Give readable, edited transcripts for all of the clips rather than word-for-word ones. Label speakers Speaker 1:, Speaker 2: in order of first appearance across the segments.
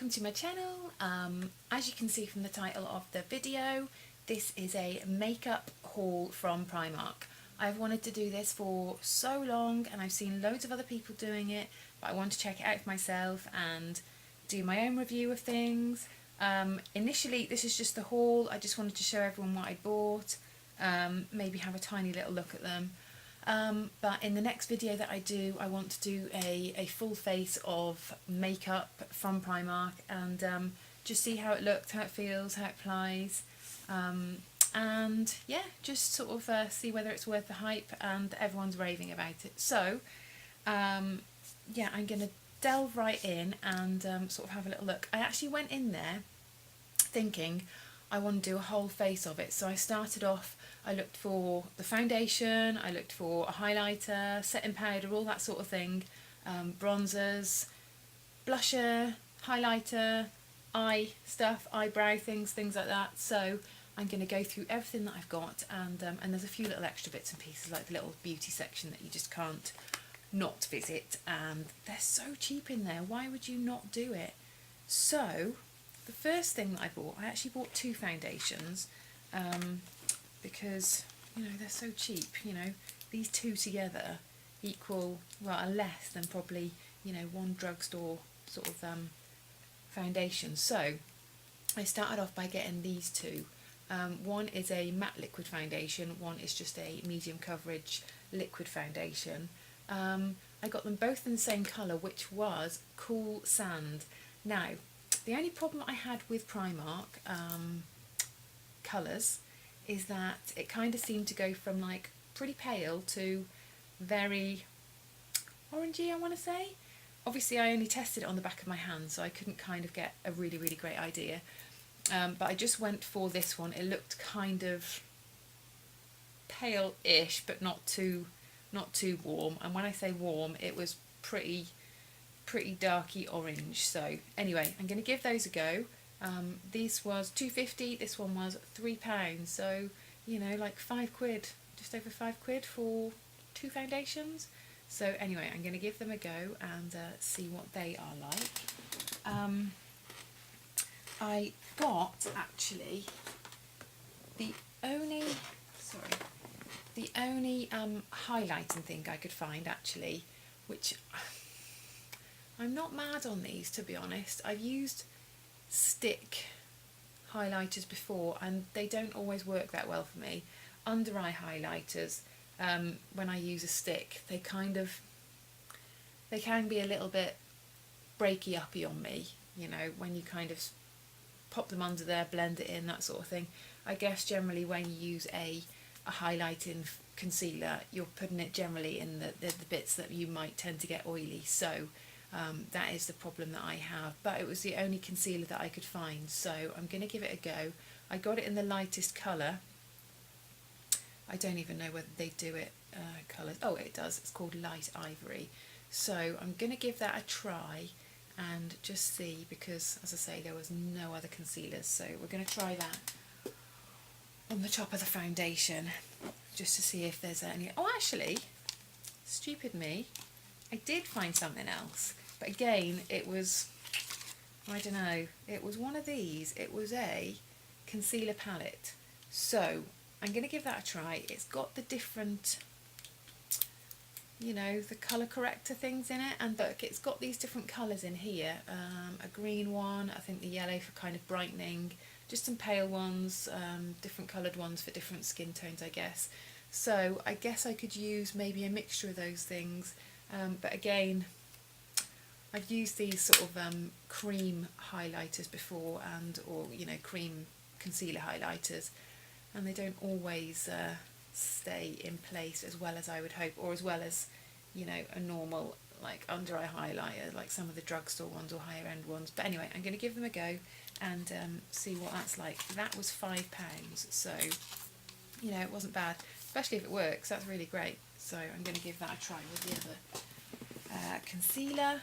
Speaker 1: welcome to my channel. As you can see from the title of the video, this is a makeup haul from Primark. I've wanted to do this for so long and I've seen loads of other people doing it, but I want to check it out for myself and do my own review of things. Initially this is just the haul. I just wanted to show everyone what I bought, maybe have a tiny little look at them. But in the next video that I do, I want to do a full face of makeup from Primark and just see how it looks, how it feels, how it applies, and yeah, just sort of see whether it's worth the hype and everyone's raving about it. So yeah, I'm going to delve right in and sort of have a little look. I actually went in there thinking I want to do a whole face of it, so I started off, I looked for the foundation, I looked for a highlighter, setting powder, all that sort of thing, bronzers, blusher, highlighter, eye stuff, eyebrow things like that. So I'm going to go through everything that I've got, and there's a few little extra bits and pieces like the little beauty section that you just can't not visit, and they're so cheap in there, why would you not do it? So the first thing that I bought, I actually bought two foundations, because, you know, they're so cheap. You know, these two together equal, well, are less than probably, you know, one drugstore sort of foundation. So I started off by getting these two. One is a matte liquid foundation, one is just a medium coverage liquid foundation. I got them both in the same colour, which was Cool Sand. Now, the only problem I had with Primark colours is that it kind of seemed to go from like pretty pale to very orangey, I want to say. Obviously I only tested it on the back of my hand, so I couldn't kind of get a really great idea. But I just went for this one. It looked kind of pale-ish, but not too warm. And when I say warm, it was pretty darky orange. So anyway, I'm going to give those a go. These was £2.50, this one was £3, so you know, like £5, just over £5 for two foundations. So anyway, I'm going to give them a go and see what they are like. I got actually the only highlighting thing I could find, actually, which I'm not mad on these, to be honest. I've used stick highlighters before and they don't always work that well for me. Under eye highlighters, when I use a stick, they can be a little bit breaky uppy on me, you know, when you kind of pop them under there, blend it in, that sort of thing. I guess generally when you use a highlighting concealer, you're putting it generally in the bits that you might tend to get oily, so that is the problem that I have. But it was the only concealer that I could find, so I'm going to give it a go. I got it in the lightest colour. I don't even know whether they do it colours. Oh, it does. It's called Light Ivory. So I'm going to give that a try and just see, because as I say, there was no other concealers, so we're going to try that on the top of the foundation just to see if there's any. Oh, actually, stupid me, I did find something else, but again it was, I don't know, it was one of these. It was a concealer palette, so I'm going to give that a try. It's got the different, you know, the colour corrector things in it, and look, it's got these different colours in here, a green one, I think the yellow for kind of brightening, just some pale ones, different coloured ones for different skin tones, I guess. So I guess I could use maybe a mixture of those things, but again, I've used these sort of cream highlighters before, or you know, cream concealer highlighters, and they don't always stay in place as well as I would hope, or as well as, you know, a normal like under eye highlighter, like some of the drugstore ones or higher end ones. But anyway, I'm going to give them a go and see what that's like. That was £5, so you know, it wasn't bad, especially if it works. That's really great. So I'm going to give that a try with the other concealer.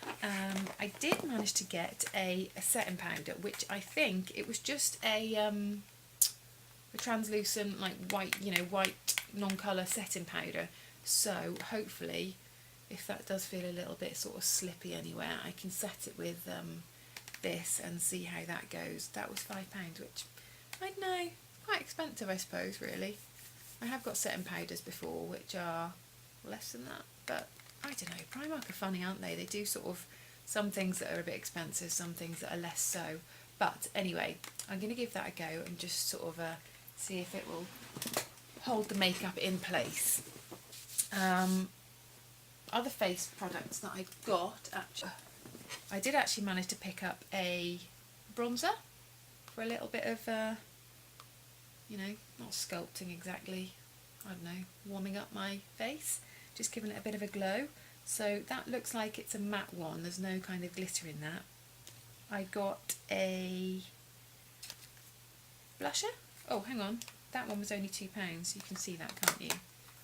Speaker 1: I did manage to get a setting powder, which I think it was just a translucent, like white, you know, white non-colour setting powder. So hopefully, if that does feel a little bit sort of slippy anywhere, I can set it with this and see how that goes. That was £5, which, I don't know, quite expensive I suppose really. I have got setting powders before which are less than that, but I don't know, Primark are funny, aren't they? They do sort of some things that are a bit expensive, some things that are less so. But anyway, I'm going to give that a go and just sort of see if it will hold the makeup in place. Other face products that I got, actually, I did actually manage to pick up a bronzer for a little bit of, you know, not sculpting exactly, I don't know, warming up my face, just giving it a bit of a glow. So that looks like it's a matte one, there's no kind of glitter in that. I got a blusher. Oh, hang on, that one was only £2. You can see that, can't you?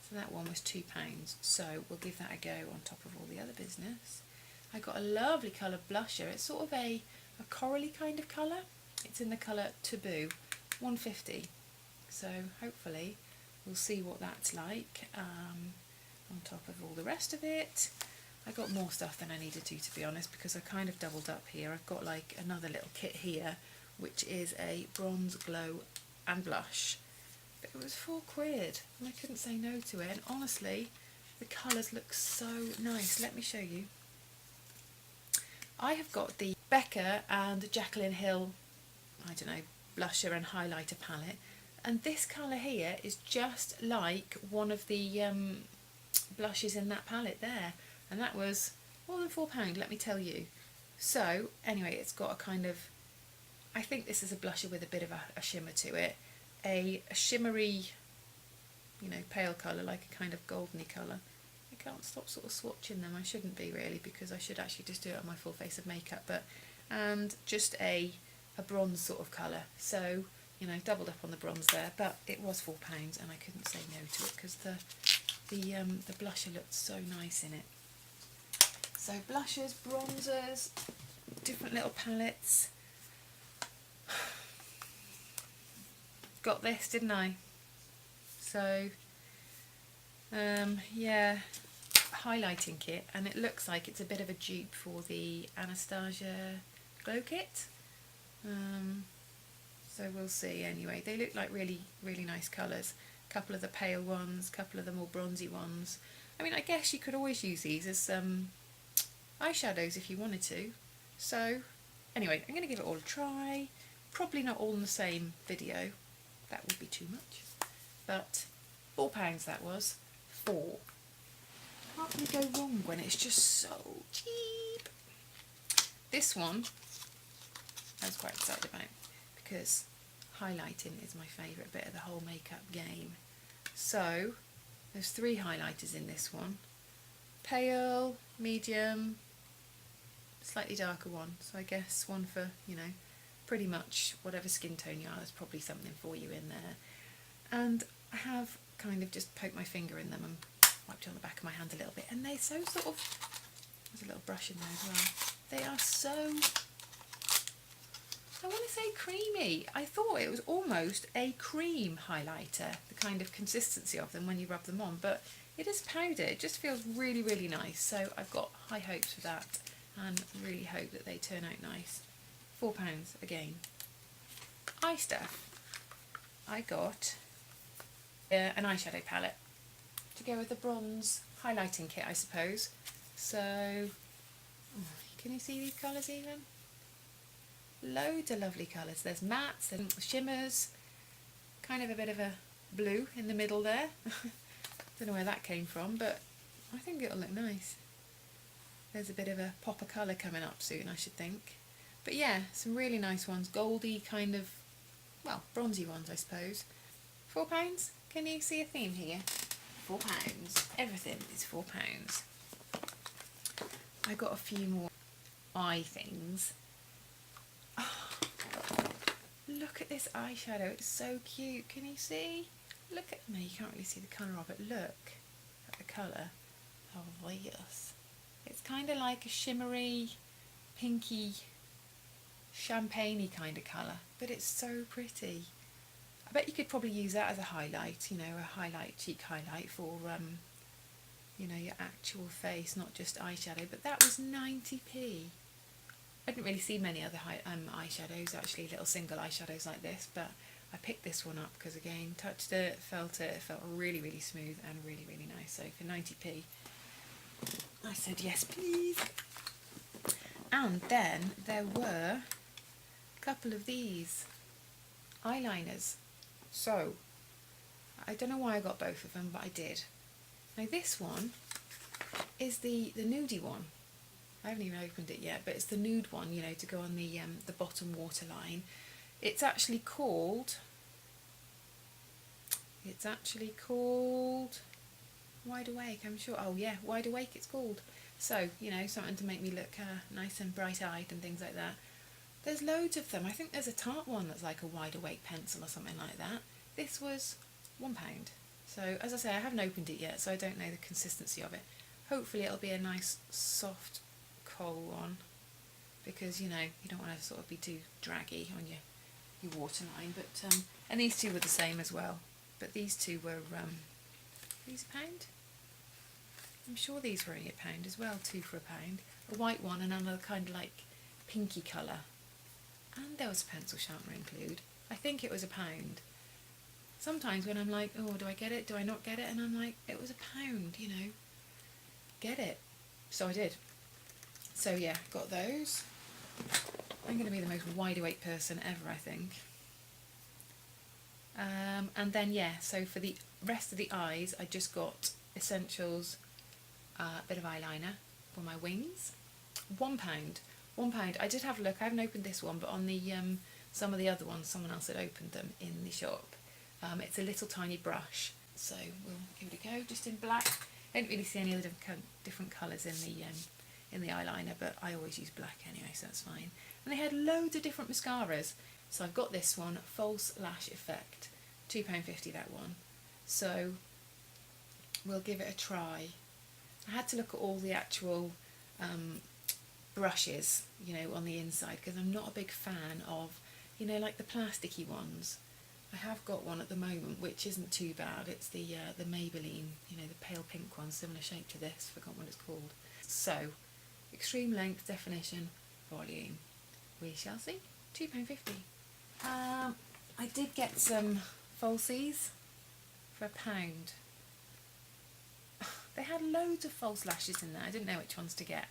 Speaker 1: So that one was £2. So we'll give that a go on top of all the other business. I got a lovely coloured blusher. It's sort of a corally kind of colour. It's in the colour Taboo, £1.50. So hopefully we'll see what that's like on top of all the rest of it. I got more stuff than I needed to be honest, because I kind of doubled up here. I've got like another little kit here, which is a bronze glow and blush. But it was £4 and I couldn't say no to it. And honestly, the colours look so nice. Let me show you. I have got the Becca and Jacqueline Hill, I don't know, blusher and highlighter palette. And this colour here is just like one of the blushes in that palette there. And that was more than £4, let me tell you. So, anyway, it's got a kind of, I think this is a blusher with a bit of a shimmer to it. A shimmery, you know, pale colour, like a kind of goldeny colour. I can't stop sort of swatching them. I shouldn't be really, because I should actually just do it on my full face of makeup. But and just a bronze sort of colour. So, you know, doubled up on the bronze there. But it was £4 and I couldn't say no to it because the blusher looked so nice in it. So blushes, bronzers, different little palettes. Got this, didn't I? So, yeah, highlighting kit, and it looks like it's a bit of a dupe for the Anastasia Glow Kit. So we'll see anyway. They look like really, really nice colours. A couple of the pale ones, a couple of the more bronzy ones. I mean, I guess you could always use these as eyeshadows if you wanted to. So, anyway, I'm going to give it all a try. Probably not all in the same video. That would be too much. But £4 that was. Can't really go wrong when it's just so cheap. This one I was quite excited about because highlighting is my favourite bit of the whole makeup game. So there's 3 highlighters in this one. Pale, medium, slightly darker one. So I guess one for, you know, pretty much whatever skin tone you are, there's probably something for you in there. And I have kind of just poked my finger in them and wiped on the back of my hand a little bit, and they're so sort of, there's a little brush in there as well, they are so, I want to say creamy. I thought it was almost a cream highlighter, the kind of consistency of them when you rub them on, but it is powder. It just feels really, really nice. So I've got high hopes for that and really hope that they turn out nice. £4 again. Eye stuff. I got an eyeshadow palette to go with the bronze highlighting kit, I suppose. So, can you see these colours even? Loads of lovely colours. There's mattes, there's shimmers, kind of a bit of a blue in the middle there. Don't know where that came from, but I think it'll look nice. There's a bit of a pop of colour coming up soon, I should think. But yeah, some really nice ones. Goldy kind of, well, bronzy ones, I suppose. £4? Can you see a theme here? £4. Everything is £4. I got a few more eye things. Oh, look at this eyeshadow. It's so cute. Can you see? Look at me. You can't really see the colour of it. Look at the colour. Oh, yes. It's kind of like a shimmery, pinky, champagne-y kind of colour, but it's so pretty. I bet you could probably use that as a highlight, you know, a highlight, cheek highlight for, you know, your actual face, not just eyeshadow. But that was 90p. I didn't really see many other eyeshadows, actually, little single eyeshadows like this, but I picked this one up because, again, touched it, it felt really, really smooth and really, really nice. So for 90p, I said yes, please. And then there were a couple of these eyeliners. So I don't know why I got both of them, but I did. Now this one is the nudie one. I haven't even opened it yet, but it's the nude one, you know, to go on the bottom waterline. It's actually called Wide Awake, I'm sure. Oh yeah, Wide Awake it's called. So, you know, something to make me look nice and bright-eyed and things like that. There's loads of them. I think there's a tart one that's like a Wide Awake pencil or something like that. This was £1. So, as I say, I haven't opened it yet, so I don't know the consistency of it. Hopefully it'll be a nice, soft coal one, because, you know, you don't want to sort of be too draggy on your waterline. But and these two were the same as well. But these two were these £1. I'm sure these were only £1 as well, 2 for £1. A white one and another kind of like pinky colour. And there was a pencil sharpener included. I think it was £1. Sometimes when I'm like, oh, do I get it? Do I not get it? And I'm like, it was £1, you know. Get it. So I did. So yeah, got those. I'm going to be the most wide awake person ever, I think. And then yeah, so for the rest of the eyes, I just got Essentials, a bit of eyeliner for my wings. £1. £1. I did have a look. I haven't opened this one, but on the some of the other ones, someone else had opened them in the shop. It's a little tiny brush, so we'll give it a go. Just in black. I don't really see any other different colours in the eyeliner, but I always use black anyway, so that's fine. And they had loads of different mascaras. So I've got this one, False Lash Effect, £2.50 that one. So we'll give it a try. I had to look at all the actual brushes, you know, on the inside, because I'm not a big fan of, you know, like the plasticky ones. I have got one at the moment which isn't too bad. It's the Maybelline, you know, the pale pink one, similar shape to this, forgot what it's called. So, extreme length, definition, volume. We shall see. £2.50. I did get some falsies for £1. They had loads of false lashes in there. I didn't know which ones to get.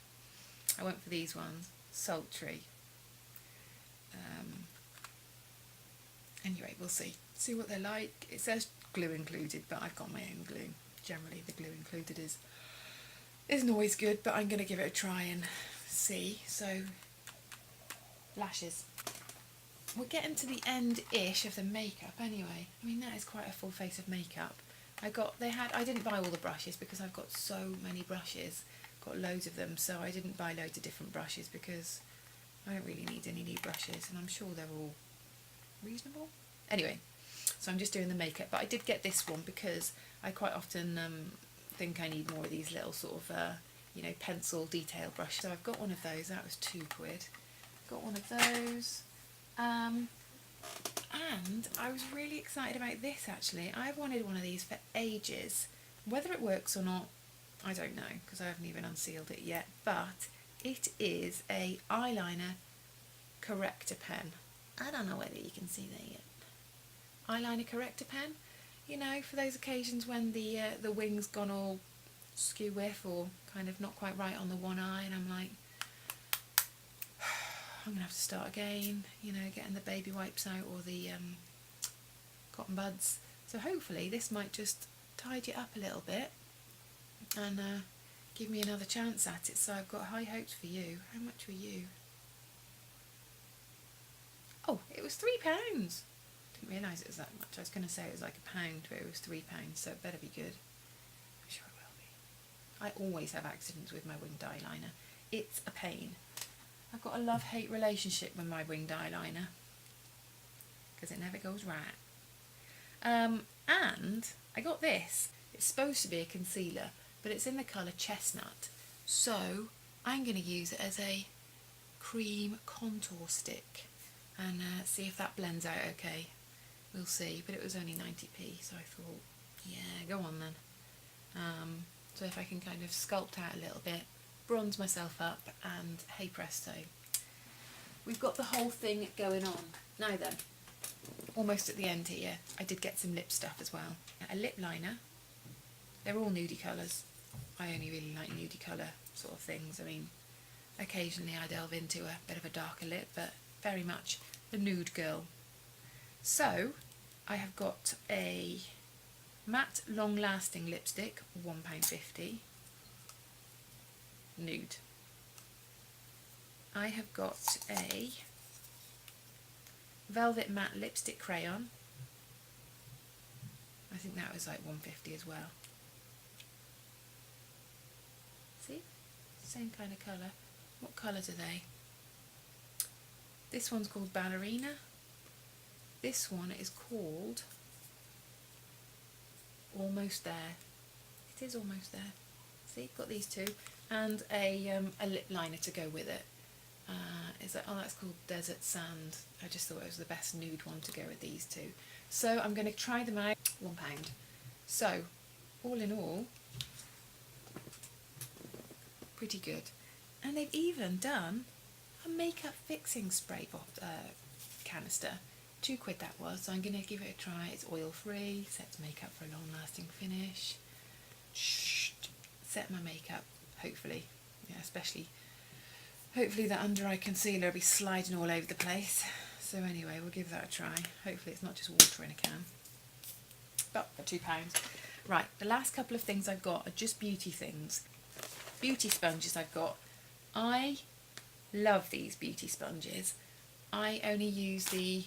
Speaker 1: I went for these ones. Sultry. Anyway, we'll see. See what they're like. It says glue included, but I've got my own glue. Generally, the glue included isn't always good, but I'm going to give it a try and see. So, lashes. We're getting to the end-ish of the makeup anyway. I mean, that is quite a full face of makeup. I didn't buy all the brushes because I've got so many brushes. Got loads of them, so I didn't buy loads of different brushes because I don't really need any new brushes, and I'm sure they're all reasonable. Anyway, so I'm just doing the makeup, but I did get this one because I quite often think I need more of these little sort of, you know, pencil detail brushes. So I've got one of those. That was £2. Got one of those. And I was really excited about this actually. I've wanted one of these for ages. Whether it works or not, I don't know, because I haven't even unsealed it yet. But it is a eyeliner corrector pen. I don't know whether you can see that yet. Eyeliner corrector pen. You know, for those occasions when the wing's gone all skew whiff or kind of not quite right on the one eye, and I'm like, I'm going to have to start again, you know, getting the baby wipes out or the cotton buds. So hopefully this might just tidy it up a little bit and give me another chance at it. So I've got high hopes for you. How much were you? Oh, it was £3. Didn't realise it was that much. I was going to say it was like £1, but it was £3, so it better be good. I'm sure it will be. I always have accidents with my winged eyeliner. It's a pain. I've got a love-hate relationship with my winged eyeliner because it never goes right. And I got this. It's supposed to be a concealer, but it's in the colour chestnut. So I'm going to use it as a cream contour stick and see if that blends out okay. We'll see, but it was only 90p, so I thought, yeah, go on then. So if I can kind of sculpt out a little bit, bronze myself up, and hey presto, we've got the whole thing going on. Now then, almost at the end here, I did get some lip stuff as well. A lip liner. They're all nudie colours. I only really like nudie colour sort of things. I mean, occasionally I delve into a bit of a darker lip, but very much the nude girl. So, I have got a matte long-lasting lipstick, £1.50, nude. I have got a velvet matte lipstick crayon. I think that was like £1.50 as well. See? Same kind of colour. What colours are they? This one's called Ballerina. This one is called Almost There. It is almost there. See, got these two. And a lip liner to go with it. That's called Desert Sand. I just thought it was the best nude one to go with these two. So I'm going to try them out. £1. So, all in all, pretty good. And they've even done a makeup fixing spray canister. £2 that was, so I'm going to give it a try. It's oil free, sets makeup for a long lasting finish. Set my makeup, hopefully. Yeah, especially, hopefully that under eye concealer will be sliding all over the place. So anyway, we'll give that a try. Hopefully it's not just water in a can. But for £2. Right, the last couple of things I've got are just beauty things. Beauty sponges I've got. I love these beauty sponges. I only use the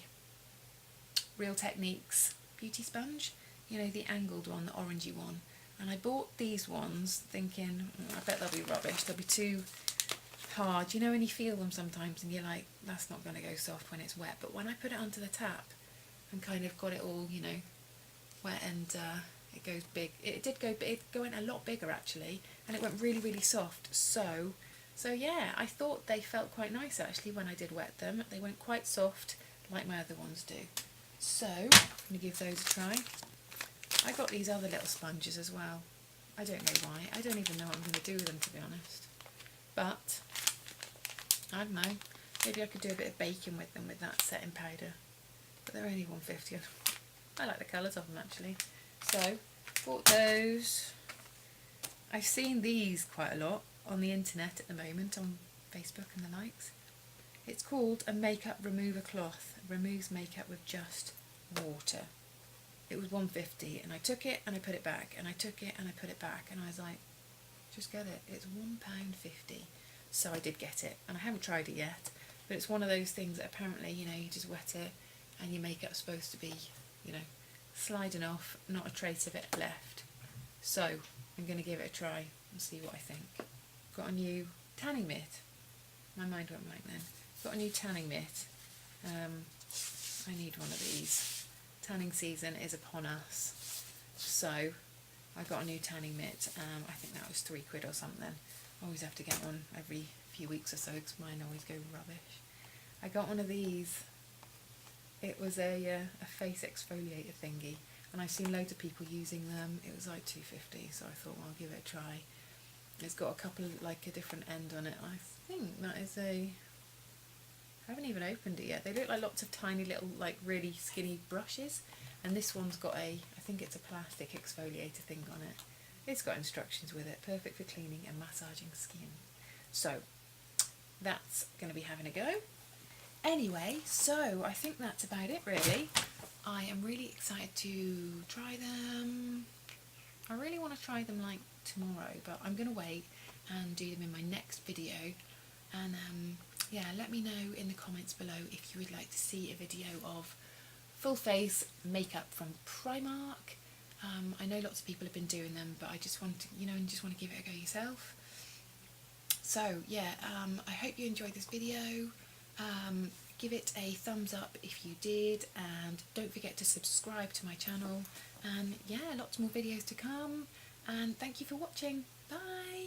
Speaker 1: Real Techniques beauty sponge, you know, the angled one, the orangey one. And I bought these ones thinking, I bet they'll be rubbish, they'll be too hard. You know when you feel them sometimes and you're like, that's not going to go soft when it's wet. But when I put it onto the tap and kind of got it all, you know, wet and it goes big. It did go big, it went a lot bigger actually, and it went really, really soft. So yeah, I thought they felt quite nice actually when I did wet them. They went quite soft like my other ones do. So I'm going to give those a try. I got these other little sponges as well. I don't know why. I don't even know what I'm going to do with them, to be honest. But I don't know. Maybe I could do a bit of baking with them with that setting powder. But they're only £1.50. I like the colours of them actually. So bought those. I've seen these quite a lot on the internet at the moment, on Facebook and the likes. It's called a makeup remover cloth. It removes makeup with just water. It was £1.50 and I took it and I put it back and I took it and I put it back and I was like, just get it. It's £1.50. So I did get it and I haven't tried it yet, but it's one of those things that apparently, you know, you just wet it and your makeup's supposed to be, you know, sliding off, not a trace of it left. So I'm going to give it a try and see what I think. Got a new tanning mitt. My mind went blank then. Got a new tanning mitt. I need one of these. Tanning season is upon us. So I got a new tanning mitt. I think that was £3 or something. I always have to get one every few weeks or so because mine always go rubbish. I got one of these. It was a face exfoliator thingy, and I've seen loads of people using them. It was like £2.50, so I thought, well, I'll give it a try. It's got a couple of, like, a different end on it. I think that is a... I haven't even opened it yet. They look like lots of tiny little, like, really skinny brushes, and this one's got a, I think it's a plastic exfoliator thing on it. It's got instructions with it, perfect for cleaning and massaging skin. So that's going to be having a go. Anyway, so I think that's about it really. I am really excited to try them. I really want to try them like tomorrow, but I'm going to wait and do them in my next video. And yeah, let me know in the comments below if you would like to see a video of full face makeup from Primark. I know lots of people have been doing them, but I just want to, you know, and just want to give it a go yourself. So yeah, I hope you enjoyed this video. Give it a thumbs up if you did, and don't forget to subscribe to my channel. And yeah, lots more videos to come, and thank you for watching. Bye.